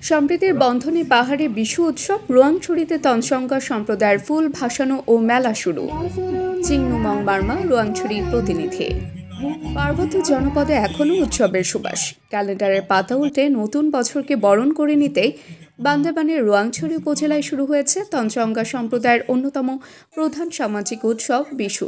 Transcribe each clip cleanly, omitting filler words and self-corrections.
সম্প্রীতির বন্ধনে পাহাড়ে বিশু উৎসব, রোয়াংছড়িতে তঞ্চঙ্গা সম্প্রদায়ের ফুল ভাসানো ও মেলা শুরু। চিংনুমং মার্মা, রোয়াংছড়ি প্রতিনিধি। পার্বত্য জনপদে এখনও উৎসবের সুবাস। ক্যালেন্ডারের পাতা উল্টে নতুন বছরকে বরণ করে নিতেই বান্দরবানের রোয়াংছড়ি উপজেলায় শুরু হয়েছে তঞ্চঙ্গা সম্প্রদায়ের অন্যতম প্রধান সামাজিক উৎসব বিশু।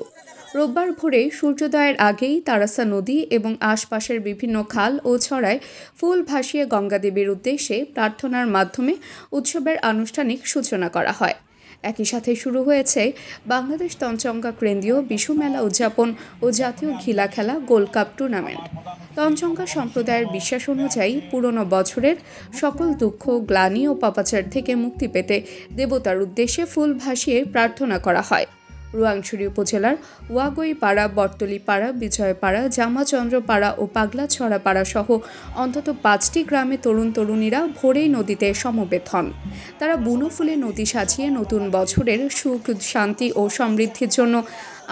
রোববার ভোরে সূর্যোদয়ের আগেই তারাসা নদী এবং আশপাশের বিভিন্ন খাল ও ছড়ায় ফুল ভাসিয়ে গঙ্গাদেবীর উদ্দেশ্যে প্রার্থনার মাধ্যমে উৎসবের আনুষ্ঠানিক সূচনা করা হয়। একই সাথে শুরু হয়েছে বাংলাদেশ তঞ্চঙ্গা কেন্দ্রীয় বিশু মেলা উদযাপন ও জাতীয় ঘিলা খেলা গোল্ড কাপ টুর্নামেন্ট। তঞ্চঙ্গা সম্প্রদায়ের বিশ্বাস অনুযায়ী পুরনো বছরের সকল দুঃখ, গ্লানি ও পাপাচার থেকে মুক্তি পেতে দেবতার উদ্দেশ্যে ফুল ভাসিয়ে প্রার্থনা করা হয়। রোয়াংছড়ি উপজেলার ওয়াগইপাড়া, বটতলিপাড়া, বিজয়পাড়া, জামাচন্দ্রপাড়া ও পাগলাছড়াপাড়া সহ অন্তত 5টি গ্রামে তরুণীরা ভোরেই নদীতে সমবেত হন। তারা বুনো ফুলে নদী সাজিয়ে নতুন বছরের সুখ, শান্তি ও সমৃদ্ধির জন্য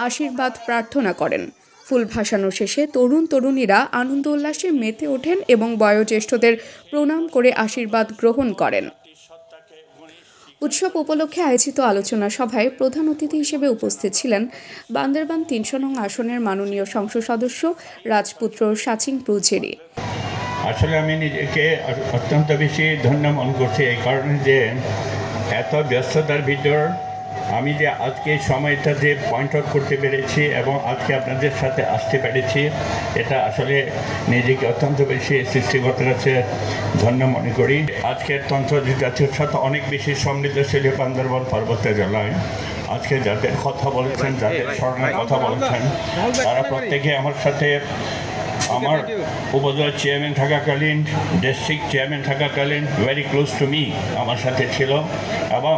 আশীর্বাদ প্রার্থনা করেন। ফুল ভাসানো শেষে তরুণীরা আনন্দ উল্লাসে মেতে ওঠেন এবং বয়োজ্যেষ্ঠদের প্রণাম করে আশীর্বাদ গ্রহণ করেন। উৎসব উপলক্ষে আয়োজিত আলোচনা সভায় প্রধান অতিথি হিসেবে উপস্থিত ছিলেন বান্দরবান ৩০০ নং আসনের মাননীয় সংসদ সদস্য রাজপুত্র সাচিং প্রুজেরি। আসলে আমি নিজেকে অত্যন্ত বেশি ধন্য মনে করছি এই কারণে যে এত ব্যস্ততার ভিতর আমি যে আজকে সময়টাতে পয়েন্ট আউট করতে পেরেছি এবং আজকে আপনাদের সাথে আসতে পেরেছি, এটা আসলে নিজেকে অত্যন্ত বেশি সৃষ্টিকর্তার কাছে ধন্য মনে করি। আজকের তন্ত্র জাতীয় সাথে অনেক বেশি সমৃদ্ধশালী বান্দরবান পার্বত্য জেলায় আজকে যাদের কথা বলেছেন, যাদের স্মরণের কথা বলেছেন, তারা প্রত্যেকে আমার সাথে আমার উপজেলা চেয়ারম্যান থাকাকালীন, ডিস্ট্রিক্ট চেয়ারম্যান থাকাকালীন ভেরি ক্লোজ টু মি আমার সাথে ছিল এবং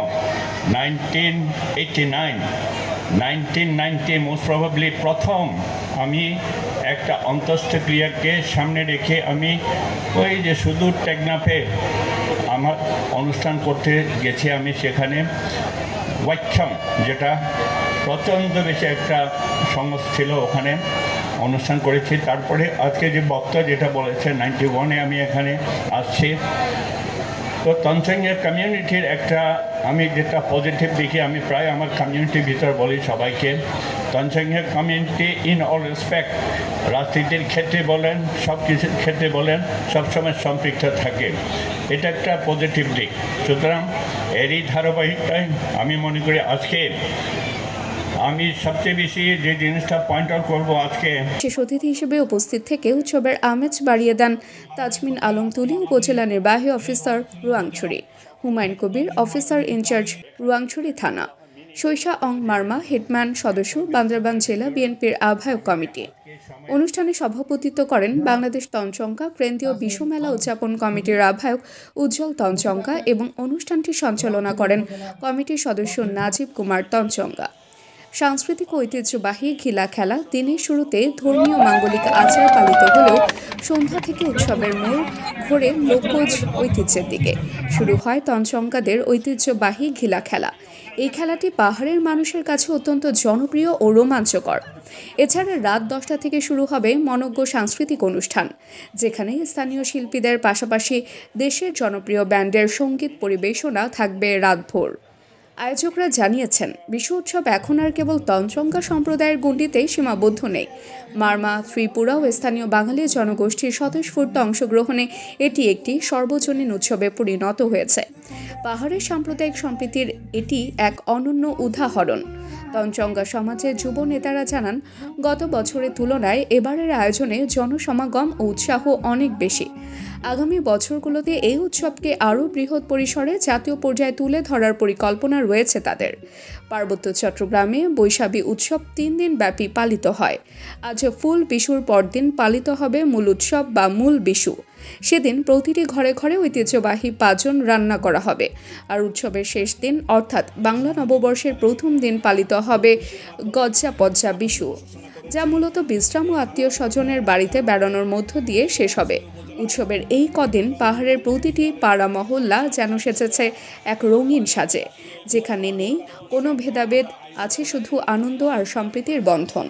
1990 মোস্ট প্রবাবলি প্রথম আমি একটা অন্ত্যেষ্টিক্রিয়াকে সামনে রেখে আমি ওই যে সুদূর টেকনাফে আমার অনুষ্ঠান করতে গেছি। আমি সেখানে ওয়াইক্ষম, যেটা প্রচণ্ড বেশি একটা সমস্যা ছিল, ওখানে অনুষ্ঠান করেছি। তারপরে আজকে যে বক্তা যেটা বলেছে 91-এ আমি এখানে আসছি। তো তঞ্চঙ্গা কমিউনিটির একটা আমি যেটা পজিটিভ দেখি, আমি প্রায় আমার কমিউনিটির ভিতর বলি সবাইকে, Tanchangya community in all respect, রাজনীতির ক্ষেত্রে বলেন, সব কিছুর ক্ষেত্রে বলেন, সবসময় সম্পৃক্ত থাকে। এটা একটা পজিটিভ দিক। সুতরাং এরই ধারাবাহিকতায় আমি মনে করি আজকে আমি সবচেয়ে বেশি যে জিনিসটা পয়েন্ট আউট করবো আজকে। বিশেষ অতিথি হিসেবে উপস্থিত থেকে উৎসবের আমেজ বাড়িয়ে দেন তাজমিন আলম তুলি, উপজেলা নির্বাহী officer, Rowangchhari; Humayun Kabir, officer in charge, Rowangchhari থানা; শৈশা অং মার্মা, হেডম্যান সদস্য, বান্দরবান জেলা বিএনপির আহ্বায়ক কমিটি। অনুষ্ঠানে সভাপতিত্ব করেন বাংলাদেশ তঞ্চঙ্গা কেন্দ্রীয় বিশু মেলা উদযাপন কমিটির আহ্বায়ক উজ্জ্বল তঞ্চঙ্গা এবং অনুষ্ঠানটি সঞ্চালনা করেন কমিটির সদস্য নাজিব কুমার তঞ্চঙ্গা। সাংস্কৃতিক ঐতিহ্যবাহী ঘিলা খেলা দিনের শুরুতে ধর্মীয় মাঙ্গলিক আচার পালিত হলেও সন্ধ্যা থেকে উৎসবের মোড় ঘোরে লোকজ ঐতিহ্যের দিকে। শুরু হয় তঞ্চঙ্গাদের ঐতিহ্যবাহী ঘিলা খেলা। এই খেলাটি পাহাড়ের মানুষের কাছে অত্যন্ত জনপ্রিয় ও রোমাঞ্চকর। এছাড়া রাত 10টা থেকে শুরু হবে মনোজ্ঞ সাংস্কৃতিক অনুষ্ঠান, যেখানে স্থানীয় শিল্পীদের পাশাপাশি দেশের জনপ্রিয় ব্যান্ডের সঙ্গীত পরিবেশনা থাকবে রাতভর। আয়োজকরা জানিয়েছেন, বিশু উৎসব এখন আর কেবল তঞ্চঙ্গা সম্প্রদায়ের গণ্ডিতেই সীমাবদ্ধ নেই। মারমা, ত্রিপুরা ও স্থানীয় বাঙালি জনগোষ্ঠীর স্বতঃস্ফূর্ত অংশগ্রহণে এটি একটি সর্বজনীন উৎসবে পরিণত হয়েছে। পাহাড়ের সাম্প্রদায়িক সম্প্রীতির এটি এক অনন্য উদাহরণ। তঞ্চঙ্গা সমাজের যুব নেতারা জানান, গত বছরের তুলনায় এবারের আয়োজনে জনসমাগম ও উৎসাহ অনেক বেশি। আগামী বছরগুলোতে এই উৎসবকে আরও বৃহৎ পরিসরে জাতীয় পর্যায়ে তুলে ধরার পরিকল্পনা রয়েছে তাদের। পার্বত্য চট্টগ্রামে বৈশাখী উৎসব 3 দিন ব্যাপী পালিত হয়। আজ ফুল বিশুর পরদিন পালিত হবে মূল উৎসব বা মূল বিশু। সেদিন প্রতিটি ঘরে ঘরে ঐতিহ্যবাহী পাজন রান্না করা হবে। আর উৎসবের শেষ দিন অর্থাৎ বাংলা নববর্ষের প্রথম দিন পালিত হবে গজ্জা পজ্জা বিশু, যা মূলত বিশ্রাম ও আত্মীয় স্বজনের বাড়িতে বেড়ানোর মধ্য দিয়ে শেষ হবে। উৎসবের এই কদিন পাহাড়ের প্রতিটি পাড়া মহল্লা যেন সেজেছে এক রঙিন সাজে, যেখানে নেই কোনো ভেদাভেদ, আছে শুধু আনন্দ আর সম্প্রীতির বন্ধন।